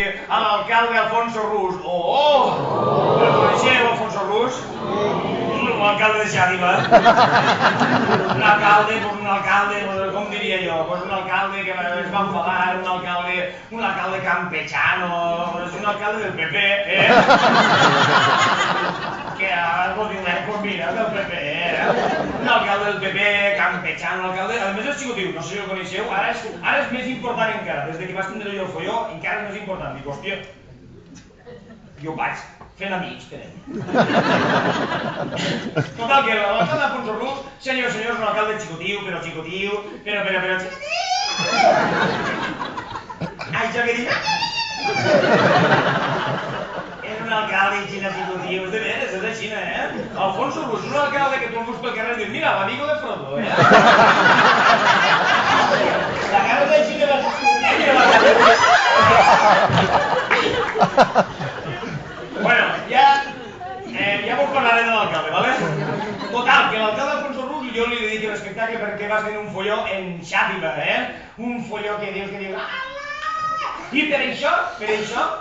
a l'alcalde Alfonso Rus. Oh! El coneixeu, Alfonso Rus? L'alcalde de Xàtiva. Un alcalde, com diria jo? Un alcalde que es va enfadar, un alcalde campechano, un alcalde del PP, eh? Que ara es vol dir l'economia del PP, un alcalde del PP, campechano, un alcalde... A més és xicotiu, no sé si el coneixeu, ara és més important encara, des que vas tindre jo el folló, encara és més important. Dic, hòstia, jo vaig fent amics, tenen. Total, que l'alcalde Alfonso Rus, senyors, un alcalde xicotiu, però xicotiu. Això que dic... És un alcalde xicotiu, és de veres, és de Xina, eh? Alfonso Rus, un alcalde que tu el veus pel carrer i dius, mira, l'amigo de Frodo, eh? La cara de Xina va... Bueno, ja vos parlaré de l'alcalde, ¿vale? Total, que l'alcalde Alfonso Rus jo li dedico l'espectacle perquè vas tenir un folló en Xàtiva, eh? Un folló que dius... I per això,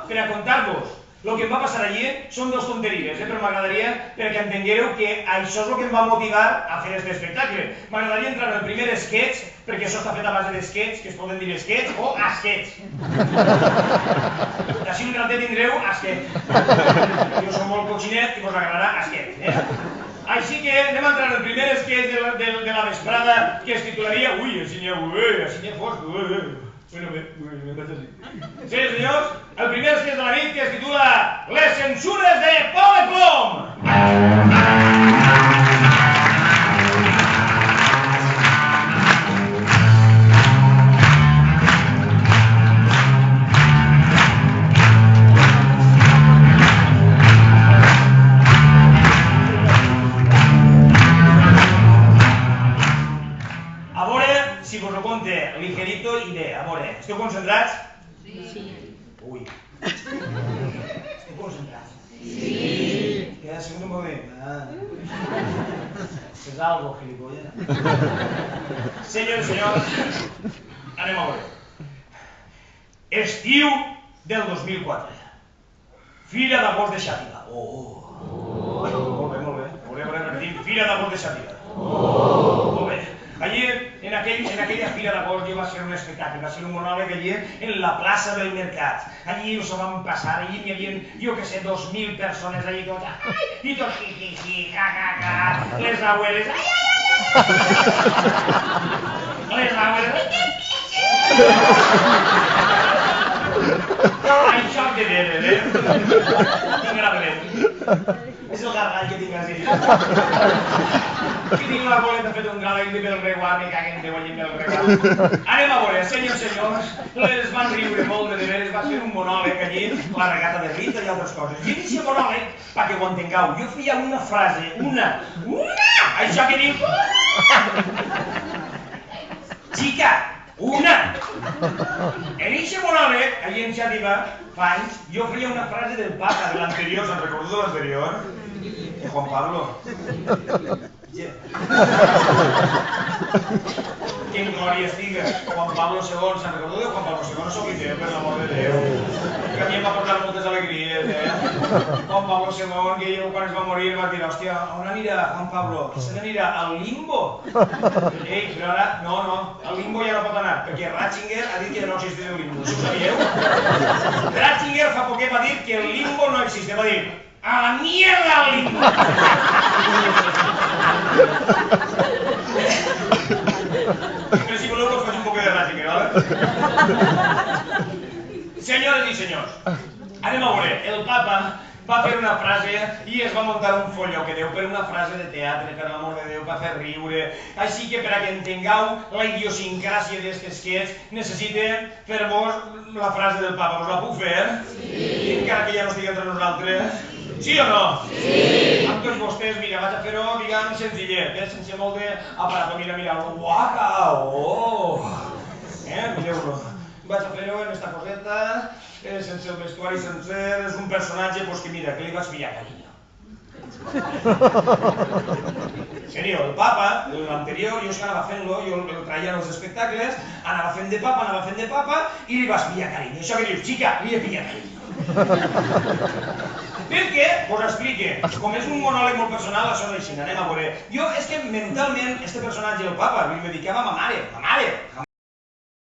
per a contar-vos el que em va passar allí, són dos tonteries, però m'agradaria perquè entenguéreu que això és el que em va motivar a fer aquest espectacle. M'agradaria entrar en el primer sketch, perquè això està fet a base d'sketch, que es poden dir sketch o sketch. D'ací un ratet tindreu sketch. Jo soc molt coixinet i vos agradarà sketch, eh? Així que anem a entrar en el primer sketch de la vesprada, que es titularia... Ui, així fosc, Bueno, bé, vaig així. Sí, senyors, el primer sketch de la nit que es titula Les censures de Pol de Plom. A veure si vos ho conte ligerito i bé, a veure, esteu concentrats? Sí. Ui. Esteu concentrats? Sí. Queda segut un poc de... És algo, gilipollas. Senyors, anem a veure. Estiu del 2004. Fira d'agost de Xàtiva. Molt bé. A veure, repetim. Fira d'agost de Xàtiva. Molt bé. Allí, en aquella fira d'agost, jo va ser un espectacle, va ser un monòleg allí en la plaça del mercat. Allí s'ho vam passar, allí hi havia, jo que sé, 2.000 persones allí tots, i tots jiji, ja, les abueles, les abueles, ai, xoc de veres, eh? Tinc gravelet. És el gargall que tinc així. Que tinc la boleta fet un gravell de Belreguard, me caguen de guany en Belreguard. Anem a veure, senyors, les van riure molt de veres, va ser un monòleg allí, la regata de Rita i altres coses. I en aquest monòleg, perquè ho entengueu, jo feia una frase, una, això que diu, xica, una. En aquest monòleg, allí en Xàtiva, fa anys, jo feia una frase del papa, de l'anterior, se'n recordo de l'anterior? De Juan Pablo. Que en glòria estiga Juan Pablo II, se'n recordeu de Juan Pablo II? No sóc idea, per l'amor de Déu. Que a mi em va portar moltes alegries, Juan Pablo II, que jo quan es va morir va dir, hòstia, on anirà Juan Pablo? Se n'anirà al limbo? Ei, però ara, no, al limbo ja no pot anar, perquè Ratzinger ha dit que no existeix el limbo, això ho sabíeu? Ratzinger fa poquet va dir que el limbo no existe, va dir, a la mierda al limbo! Però si voleu que us faig un poc de Ratzinger, ¿vale? Senyores i senyors, anem a veure, el papa va fer una frase i es va muntar un folló que deu per una frase de teatre, per l'amor de Déu, per fer riure. Així que per a que entengueu la idiosincràsia d'aquest sketch, necessite fer-vos la frase del papa. Us la puc fer? Sí. Encara que ja no estigui entre nosaltres. Sí o no? Sí. Amb tots vostès, mira, vaig a fer-ho, diguem, senzillet, sense molt d'aparato. Mira, uaca, mireu-lo. Vaig a fer-ho en esta coseta, sense el vestuari sencer, és un personatge que mira, que li vaig pillar carinyo. Senyor, el papa, l'anterior, jo anava fent-lo, jo el traia als espectacles, anava fent de papa, i li vas pillar carinyo. Això que dius, xica, li he pillat carinyo. Per què? Pues explique. Com és un monòleg molt personal, això no és així, anem a veure. Jo, és que mentalment, este personatge, el papa, li dedicava a ma mare,